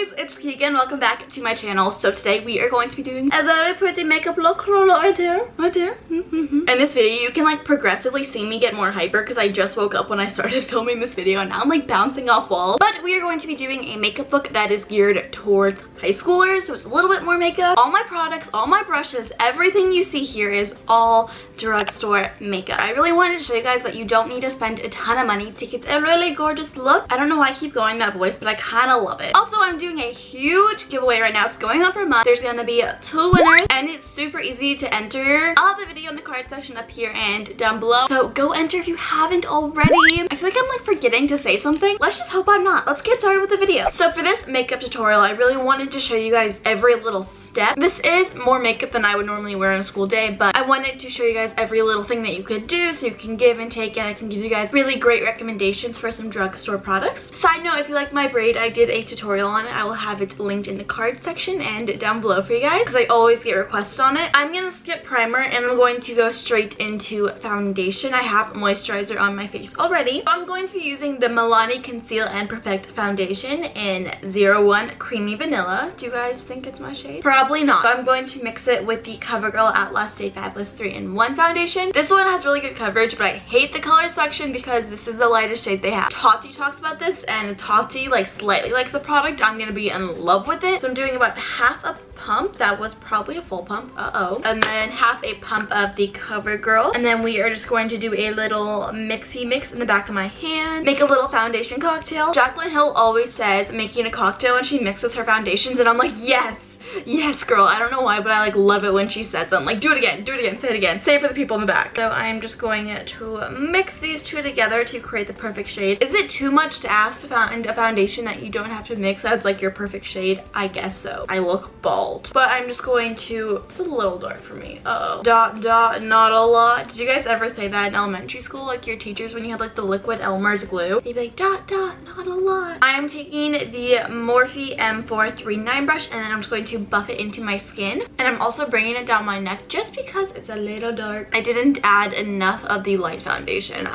guys, it's Keegan. Welcome back to my channel. So today we are going to be doing a very pretty makeup look right there. In this video, you can like progressively see me get more hyper because I just woke up when I started filming this video and now I'm like bouncing off walls. But we are going to be doing a makeup look that is geared towards high schoolers, so it's a little bit more makeup. All my products, all my brushes, everything you see here is all drugstore makeup. I really wanted to show you guys that you don't need to spend a ton of money to get a really gorgeous look. I don't know why I keep going that voice, but I kind of love it. Also, I'm doing a huge giveaway right now. It's going on for a month. There's going to be 2 winners and it's super easy to enter. I'll have the video in the card section up here and down below, so go enter if you haven't already. I feel like I'm like forgetting to say something. Let's just hope I'm not. Let's get started with the video. So for this makeup tutorial, I really wanted to show you guys every little step. This is more makeup than I would normally wear on a school day, but I wanted to show you guys every little thing that you could do so you can give and take, and I can give you guys really great recommendations for some drugstore products. Side note, if you like my braid, I did a tutorial on it. I will have it linked in the card section and down below for you guys because I always get requests on it. I'm gonna skip primer and I'm going to go straight into foundation. I have moisturizer on my face already. So I'm going to be using the Milani Conceal and Perfect foundation in 01 Creamy Vanilla. Do you guys think it's my shade? Probably not. So I'm going to mix it with the Covergirl at Latte Fabulous 3-in-1 foundation. This one has really good coverage, but I hate the color selection because this is the lightest shade they have. Tati talks about this and Tati like slightly likes the product. I'm gonna be in love with it. So I'm doing about half a pump. That was probably a full pump. And then half a pump of the Covergirl. And then we are just going to do a little mixy mix in the back of my hand. Make a little foundation cocktail. Jaclyn Hill always says making a cocktail when she mixes her foundations, and I'm like, yes! Yes, girl. I don't know why, but I like love it when she says them. Like, do it again, say it again. Say it for the people in the back. So I'm just going to mix these two together to create the perfect shade. Is it too much to ask to find a foundation that you don't have to mix that's like your perfect shade? I guess so. I look bald. But I'm just going to, it's a little dark for me. Dot, dot, not a lot. Did you guys ever say that in elementary school? Like your teachers, when you had like the liquid Elmer's glue, they'd be like, dot, dot, not a lot. I am taking the Morphe M439 brush and then I'm just going to buff it into my skin, and I'm also bringing it down my neck just because it's a little dark. I didn't add enough of the light foundation,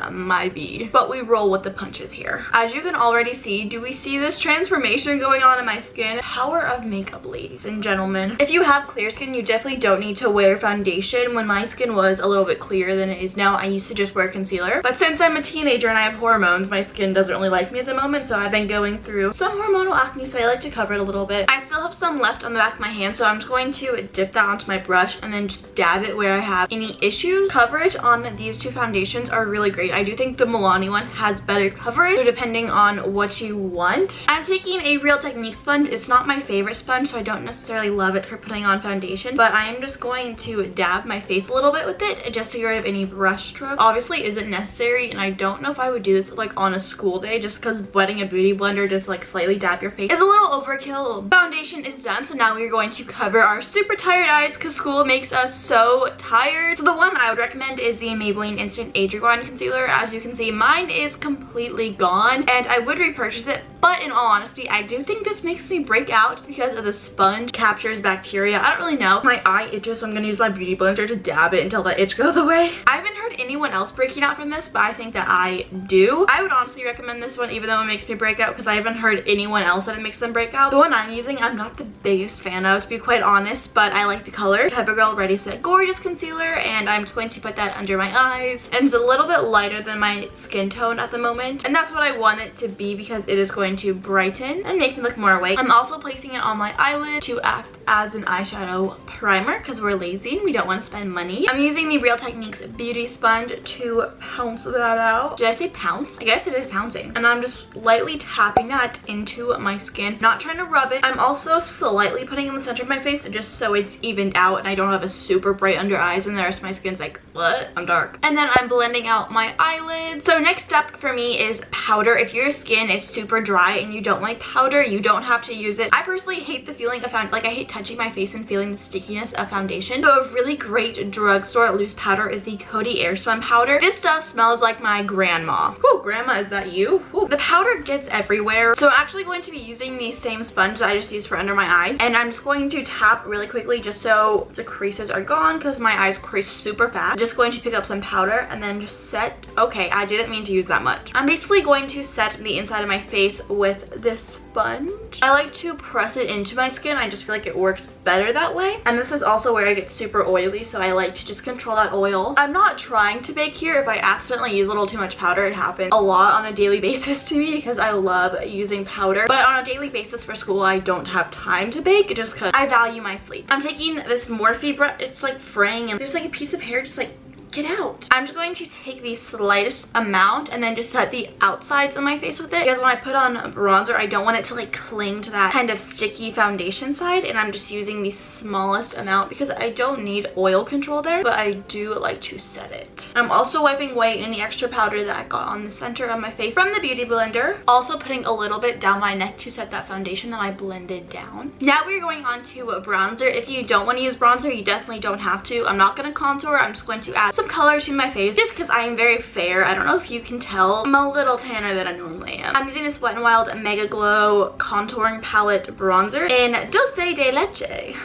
but we roll with the punches here. As you can already see, do we see this transformation going on in my skin? Power of makeup, ladies and gentlemen. If you have clear skin, you definitely don't need to wear foundation. When my skin was a little bit clearer than it is now, I used to just wear concealer, but since I'm a teenager and I have hormones, my skin doesn't really like me at the moment, so I've been going through some hormonal acne, so I like to cover it a little bit. I still have some left on the back of my hand, so I'm just going to dip that onto my brush and then just dab it where I have any issues. Coverage on these two foundations are really great. I do think the Milani one has better coverage, so depending on what you want. I'm taking a Real Technique sponge. It's not my favorite sponge, so I don't necessarily love it for putting on foundation, but I am just going to dab my face a little bit with it just to get rid of any brush strokes. Obviously isn't necessary, and I don't know if I would do this like on a school day, just because wetting a beauty blender just like slightly dab your face is a little overkill. Foundation is done, so now we're going to cover our super tired eyes because school makes us so tired. So the one I would recommend is the Maybeline Instant Age Rewind Concealer. As you can see, mine is completely gone and I would repurchase it, but in all honesty, I do think this makes me break out because of the sponge captures bacteria. I don't really know. My eye itches, so I'm gonna use my beauty blender to dab it until the itch goes away. I haven't heard anyone else breaking out from this, but I think that I do. I would honestly recommend this one even though it makes me break out because I haven't heard anyone else that it makes them break out. The one I'm using, I'm not the biggest fan of, to be quite honest, but I like the color. Covergirl Ready Set Gorgeous Concealer, and I'm just going to put that under my eyes, and it's a little bit lighter than my skin tone at the moment, and that's what I want it to be because it is going to brighten and make me look more awake. I'm also placing it on my eyelid to act as an eyeshadow primer because we're lazy and we don't want to spend money. I'm using the Real Techniques beauty sponge to pounce that out. Did I say pounce? I guess it is pouncing. And I'm just lightly tapping that into my skin, not trying to rub it. I'm also slightly putting it in the center of my face just so it's evened out and I don't have a super bright under eyes and the rest of my skin's like, what? I'm dark. And then I'm blending out my eyelids. So next step for me is powder. If your skin is super dry and you don't like powder, you don't have to use it. I personally hate the feeling of I hate touching my face and feeling the stickiness of foundation. So a really great drugstore loose powder is the Coty Airspun powder. This stuff smells like my grandma. Whew, grandma, is that you? Whew. The powder gets everywhere. So I'm actually going to be using the same sponge that I just used for under my eyes, and I'm just going to tap really quickly just so the creases are gone because my eyes crease super fast. I'm just going to pick up some powder and then just set. Okay, I didn't mean to use that much. I'm basically going to set the inside of my face with this sponge. I like to press it into my skin. I just feel like it works better that way. And this is also where I get super oily, so I like to just control that oil. I'm not trying to bake here. If I accidentally use a little too much powder, it happens a lot on a daily basis to me because I love using powder. But on a daily basis for school, I don't have time to bake just because I value my sleep. I'm taking this Morphe brush. It's like fraying and there's like a piece of hair just like get out. I'm just going to take the slightest amount and then just set the outsides of my face with it, because when I put on bronzer, I don't want it to like cling to that kind of sticky foundation side, and I'm just using the smallest amount because I don't need oil control there, but I do like to set it. I'm also wiping away any extra powder that I got on the center of my face from the beauty blender, also putting a little bit down my neck to set that foundation that I blended down. Now we're going on to a bronzer. If you don't want to use bronzer, you definitely don't have to. I'm not going to contour. I'm just going to add some color to my face just because I am very fair. I don't know if you can tell. I'm a little tanner than I normally am. I'm using this Wet n Wild Mega Glow contouring palette bronzer in Dulce de Leche.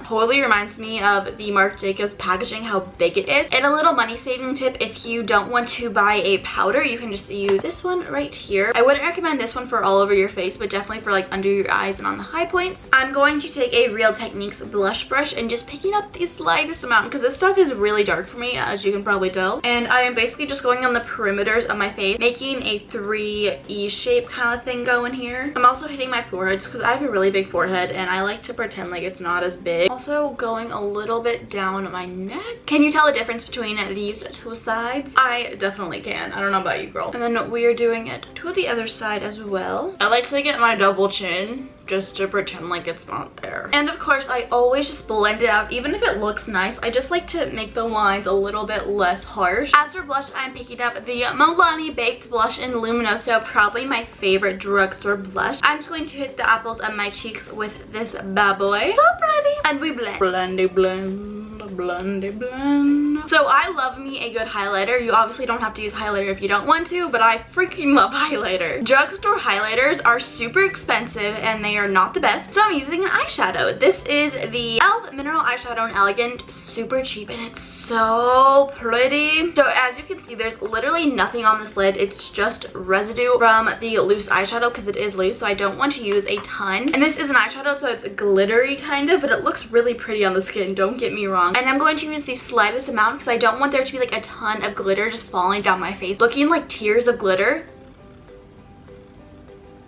Totally reminds me of the Marc Jacobs packaging, how big it is. And a little money saving tip, if you don't want to buy a powder, you can just use this one right here. I wouldn't recommend this one for all over your face, but definitely for like under your eyes and on the high points. I'm going to take a Real Techniques blush brush and just picking up the slightest amount because this stuff is really dark for me, as you can probably tell. And I am basically just going on the perimeters of my face, making a 3E shape kind of thing going here. I'm also hitting my forehead because I have a really big forehead and I like to pretend like it's not as big. Also going a little bit down my neck. Can you tell the difference between these two sides? I definitely can. I don't know about you, girl. And then we are doing it to the other side as well. I like to get my double chin just to pretend like it's not there. And of course, I always just blend it out. Even if it looks nice, I just like to make the lines a little bit less harsh. As for blush, I'm picking up the Milani Baked Blush in Luminoso, probably my favorite drugstore blush. I'm just going to hit the apples of my cheeks with this bad boy. So pretty. And we blend. Blendy blend, blendy blend. So I love me a good highlighter. You obviously don't have to use highlighter if you don't want to, but I freaking love highlighter. Drugstore highlighters are super expensive and they are not the best, so I'm using an eyeshadow. This is the e.l.f. Mineral Eyeshadow in Elegant. Super cheap and it's so pretty. So as you can see, there's literally nothing on this lid. It's just residue from the loose eyeshadow because it is loose, so I don't want to use a ton. And this is an eyeshadow, so it's glittery kind of, but it looks really pretty on the skin, don't get me wrong. And I'm going to use the slightest amount because I don't want there to be like a ton of glitter just falling down my face, looking like tears of glitter.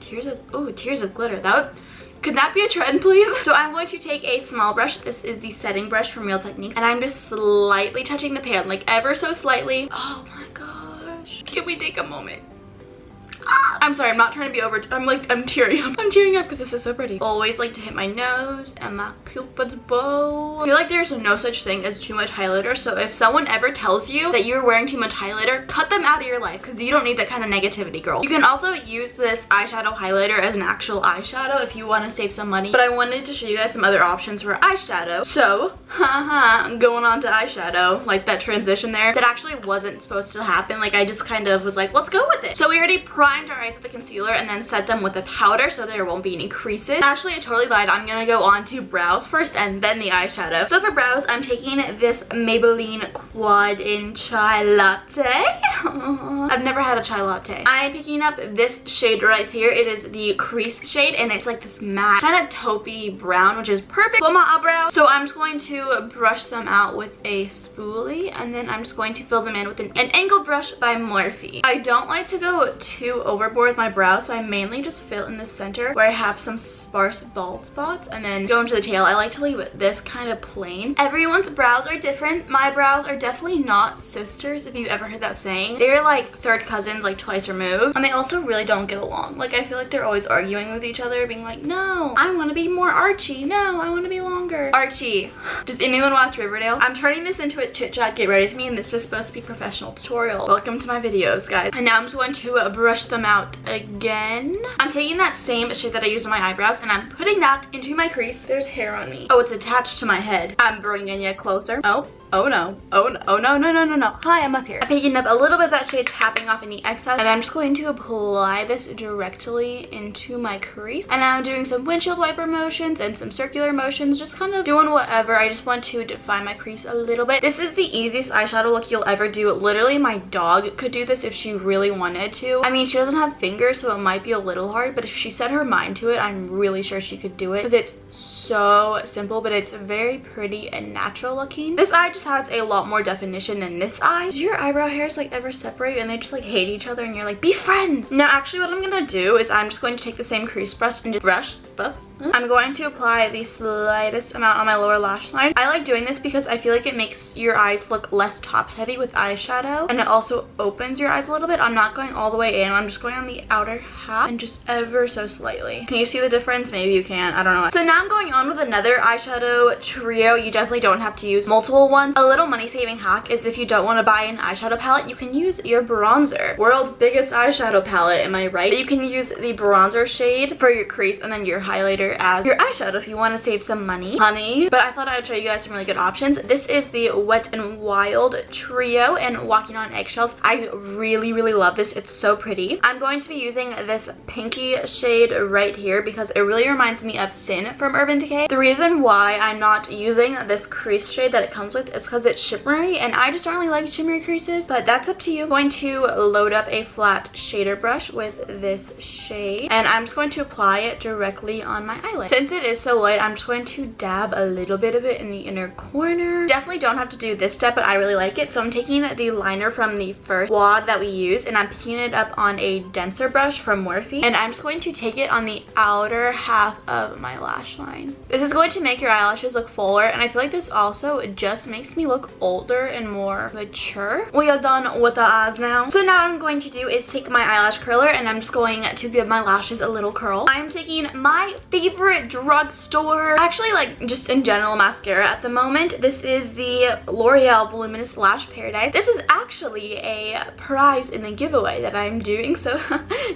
Tears of glitter. Could that be a trend, please? So I'm going to take a small brush. This is the setting brush from Real Techniques, and I'm just slightly touching the pan, like ever so slightly. Oh my gosh. Can we take a moment? I'm sorry, I'm not trying to be over. I'm tearing up. I'm tearing up because this is so pretty. Always like to hit my nose and my cupid's bow. I feel like there's no such thing as too much highlighter, so if someone ever tells you that you're wearing too much highlighter, cut them out of your life because you don't need that kind of negativity, girl. You can also use this eyeshadow highlighter as an actual eyeshadow if you want to save some money, but I wanted to show you guys some other options for eyeshadow. So, going on to eyeshadow, like that transition there, that actually wasn't supposed to happen. Like I just kind of was like, let's go with it. So we already primed our eyes with the concealer and then set them with the powder so there won't be any creases. Actually, I totally lied. I'm gonna go on to brows first and then the eyeshadow. So for brows, I'm taking this Maybelline Quad in Chai Latte. I've never had a chai latte. I'm picking up this shade right here. It is the crease shade and it's like this matte kind of taupey brown, which is perfect for my eyebrows. So I'm just going to brush them out with a spoolie and then I'm just going to fill them in with an angled brush by Morphe. I don't like to go too overboard with my brows, so I mainly just fill in the center where I have some sparse bald spots and then go into the tail. I like to leave this kind of plain. Everyone's brows are different. My brows are definitely not sisters, if you've ever heard that saying. They're like third cousins, like twice removed, and they also really don't get along. Like I feel like they're always arguing with each other, being like, no, I want to be more archy. No, I want to be longer. Archie. Does anyone watch Riverdale? I'm turning this into a chit chat, get ready with me, and this is supposed to be professional tutorial. Welcome to my videos, guys. And now I'm just going to brush them out again. I'm taking that same shade that I used on my eyebrows and I'm putting that into my crease. There's hair on me. Oh, it's attached to my head. I'm bringing you closer. Oh, Oh no. Oh no. Oh no, no, no, no, no. Hi, I'm up here. I'm picking up a little bit of that shade, tapping off any excess, and I'm just going to apply this directly into my crease. And I'm doing some windshield wiper motions and some circular motions, just kind of doing whatever. I just want to define my crease a little bit. This is the easiest eyeshadow look you'll ever do. Literally, my dog could do this if she really wanted to. I mean, she doesn't have fingers, so it might be a little hard, but if she set her mind to it, I'm really sure she could do it because it's so simple, but it's very pretty and natural looking. This eye just has a lot more definition than this eye. Do your eyebrow hairs like ever separate and they just like hate each other and you're like, be friends? Now actually what I'm gonna do is I'm just going to take the same crease brush and just I'm going to apply the slightest amount on my lower lash line. I like doing this because I feel like it makes your eyes look less top heavy with eyeshadow, and it also opens your eyes a little bit. I'm not going all the way in. I'm just going on the outer half and just ever so slightly. Can you see the difference? Maybe you can. I don't know. So now I'm going on with another eyeshadow trio. You definitely don't have to use multiple ones. A little money-saving hack is if you don't want to buy an eyeshadow palette, you can use your bronzer. World's biggest eyeshadow palette, am I right? You can use the bronzer shade for your crease and then your highlighter as your eyeshadow if you want to save some money, honey. But I thought I would show you guys some really good options. This is the Wet n Wild trio and Walking on Eggshells. I really, really love this. It's so pretty. I'm going to be using this pinky shade right here because it really reminds me of Sin from Urban Decay. The reason why I'm not using this crease shade that it comes with is because it's shimmery, and I just don't really like shimmery creases, but that's up to you. I'm going to load up a flat shader brush with this shade, and I'm just going to apply it directly on my eyelid. Since it is so light, I'm just going to dab a little bit of it in the inner corner. Definitely don't have to do this step, but I really like it. So I'm taking the liner from the first wad that we used, and I'm picking it up on a denser brush from Morphe, and I'm just going to take it on the outer half of my lash line. This is going to make your eyelashes look fuller, and I feel like this also just makes me look older and more mature. We are done with the eyes now. So now what I'm going to do is take my eyelash curler, and I'm just going to give my lashes a little curl. I'm taking my favorite drugstore, actually like just in general mascara at the moment. This is the L'Oreal Voluminous Lash Paradise. This is actually a prize in the giveaway that I'm doing, so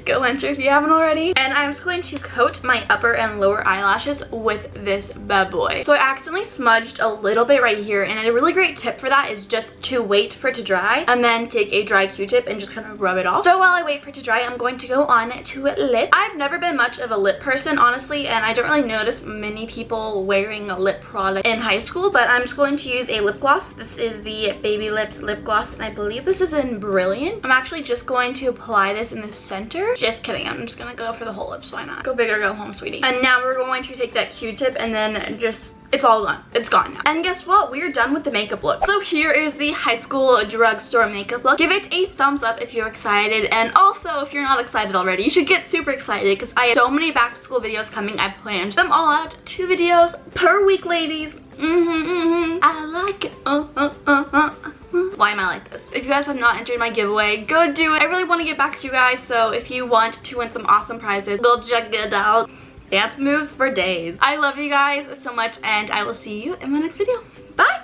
go enter if you haven't already. And I'm just going to coat my upper and lower eyelashes with this bad boy. So I accidentally smudged a little bit right here, and a really great tip for that is just to wait for it to dry and then take a dry Q-tip and just kind of rub it off. So while I wait for it to dry, I'm going to go on to lip. I've never been much of a lip person, honestly, and I don't really notice many people wearing a lip product in high school, but I'm just going to use a lip gloss. This is the Baby Lips lip gloss, and I believe this is in Brilliant. I'm actually just going to apply this in the center. Just kidding, I'm just gonna go for the whole lips. Why not? Go big or go home, sweetie. And now we're going to take that Q-tip and then just, it's all gone. It's gone now. And guess what? We're done with the makeup look. So here is the high school drugstore makeup look. Give it a thumbs up if you're excited, and also if you're not excited already, you should get super excited because I have so many back to school videos coming. I planned them all out. 2 videos per week, ladies. I like it. Why am I like this? If you guys have not entered my giveaway, go do it. I really want to get back to you guys, so if you want to win some awesome prizes, go check it out. Dance moves for days. I love you guys so much, and I will see you in my next video. Bye!